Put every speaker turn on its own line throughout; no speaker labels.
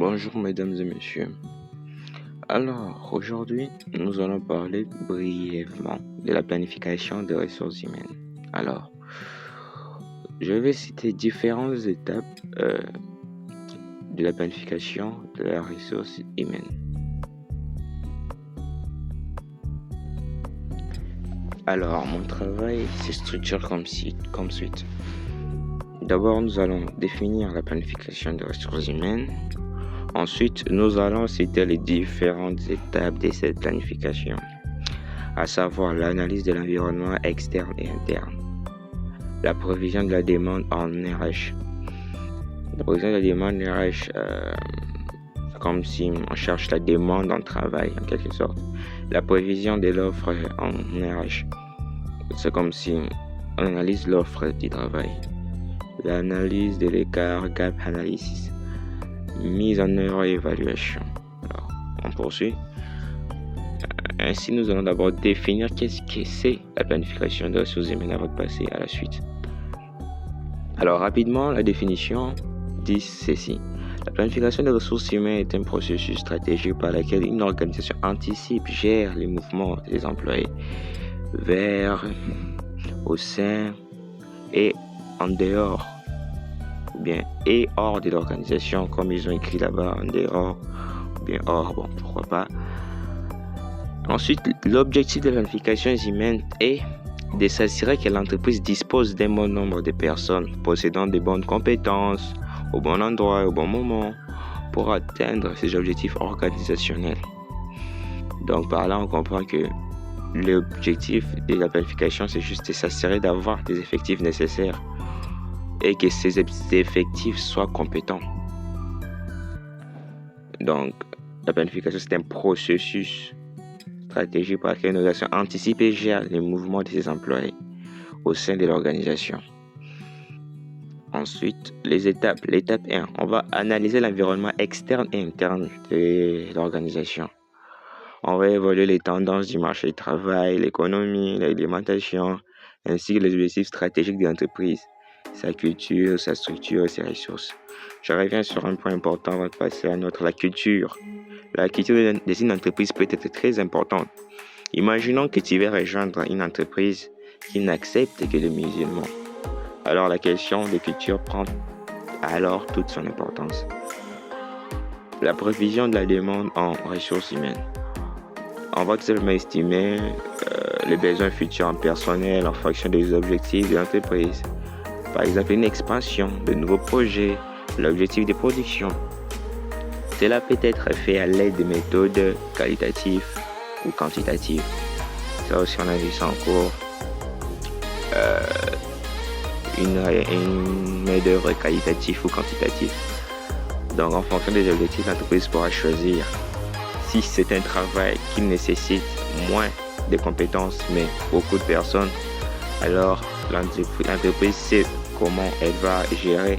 Bonjour mesdames et messieurs. Alors aujourd'hui, nous allons parler brièvement de la planification des ressources humaines. Alors, je vais citer différentes étapes de la planification de la ressource humaine. Alors, mon travail se structure comme suite. D'abord, nous allons définir la planification des ressources humaines. Ensuite, nous allons citer les différentes étapes de cette planification, à savoir l'analyse de l'environnement externe et interne, la provision de la demande en RH. La provision de la demande en RH, c'est comme si on cherche la demande en travail, en quelque sorte. La provision de l'offre en RH, c'est comme si on analyse l'offre du travail. L'analyse de l'écart, gap analysis. Mise en œuvre et évaluation. Alors, on poursuit. Ainsi, nous allons d'abord définir qu'est-ce que c'est la planification des ressources humaines avant de passer à la suite. Alors, rapidement, la définition dit ceci. La planification des ressources humaines est un processus stratégique par lequel une organisation anticipe, gère les mouvements des employés vers, au sein et en dehors et hors de l'organisation, comme ils ont écrit là-bas, en dehors, ou bien hors, bon, pourquoi pas. Ensuite, l'objectif de la planification humaine est de s'assurer que l'entreprise dispose d'un bon nombre de personnes possédant de bonnes compétences, au bon endroit et au bon moment, pour atteindre ces objectifs organisationnels. Donc par là, on comprend que l'objectif de la planification, c'est juste de s'assurer d'avoir des effectifs nécessaires et que ces effectifs soient compétents. Donc, la planification, c'est un processus stratégique par lequel une organisation anticipe et gère les mouvements de ses employés au sein de l'organisation. Ensuite, les étapes. L'étape 1, on va analyser l'environnement externe et interne de l'organisation. On va évaluer les tendances du marché du travail, l'économie, l'alimentation, ainsi que les objectifs stratégiques de l'entreprise, sa culture, sa structure et ses ressources. Je reviens sur un point important avant de passer à un autre, la culture. La culture d'une entreprise peut être très importante. Imaginons que tu veux rejoindre une entreprise qui n'accepte que les musulmans. Alors la question de culture prend alors toute son importance. La provision de la demande en ressources humaines. On va tout simplement estimer les besoins futurs en personnel en fonction des objectifs de l'entreprise. Par exemple, une expansion, de nouveaux projets, l'objectif de production. Cela peut être fait à l'aide de méthodes qualitatives ou quantitatives. Ça aussi, on a vu ça en cours. Une main-d'œuvre qualitative ou quantitative. Donc, en fonction des objectifs, l'entreprise pourra choisir si c'est un travail qui nécessite moins de compétences mais beaucoup de personnes. Alors, l'entreprise sait comment elle va gérer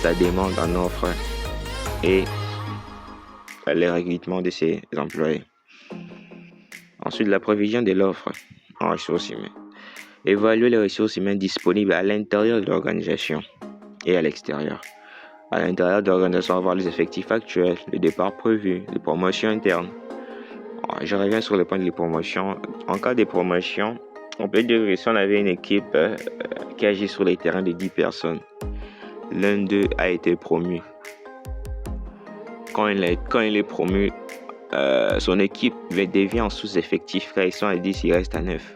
sa demande en offre et le recrutement de ses employés. Ensuite, la provision de l'offre en ressources humaines. Évaluer les ressources humaines disponibles à l'intérieur de l'organisation et à l'extérieur. À l'intérieur de l'organisation, on va voir les effectifs actuels, les départs prévus, les promotions internes. Je reviens sur le point des promotions. En cas de promotion, on peut dire que si on avait une équipe qui agit sur les terrains de 10 personnes, l'un d'eux a été promu. Quand il est promu, son équipe devient en sous-effectif. Quand ils sont à 10, il reste à 9.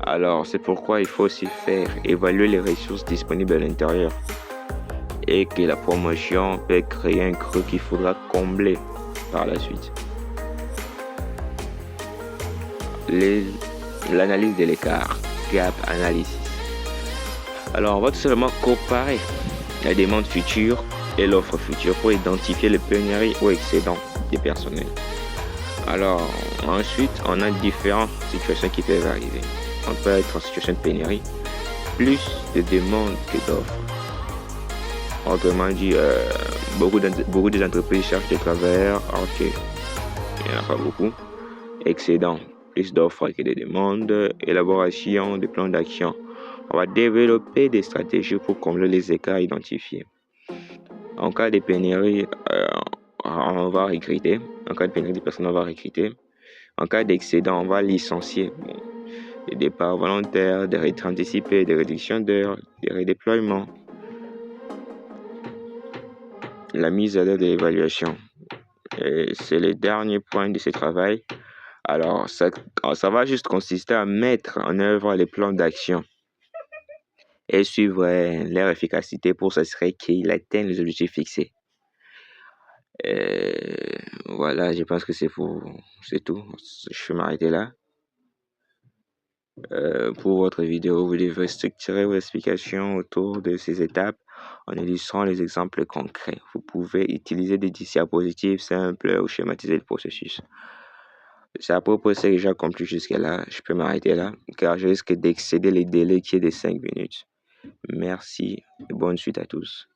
Alors, c'est pourquoi il faut aussi faire évaluer les ressources disponibles à l'intérieur. Et que la promotion peut créer un creux qu'il faudra combler par la suite. L'analyse de l'écart, gap analysis. Alors, on va tout simplement comparer la demande future et l'offre future pour identifier les pénuries ou excédents des personnels. Alors, ensuite, on a différentes situations qui peuvent arriver. On peut être en situation de pénurie, plus de demandes que d'offres. Autrement dit, beaucoup des entreprises cherchent des travailleurs, alors qu'il n'y en a pas beaucoup. Excédent, plus d'offres que de demandes. Élaboration de plans d'action. On va développer des stratégies pour combler les écarts identifiés. En cas de pénurie, on va recruter. En cas de pénurie de personnes, on va recruter. En cas d'excédent, on va licencier. Bon, des départs volontaires, des retraites anticipées, des réductions d'heures, des redéploiements. La mise à l'œuvre de l'évaluation. C'est le dernier point de ce travail. Alors, ça va juste consister à mettre en œuvre les plans d'action et suivre leur efficacité pour s'assurer qu'ils atteignent les objectifs fixés. Voilà, je pense que c'est tout. Je vais m'arrêter là. Pour votre vidéo, vous devrez structurer vos explications autour de ces étapes en illustrant les exemples concrets. Vous pouvez utiliser des diapositives simples ou schématiser le processus. C'est à propos de ce que j'ai accompli jusque-là. Je peux m'arrêter là, car je risque d'excéder les délais qui est de 5 minutes. Merci et bonne suite à tous.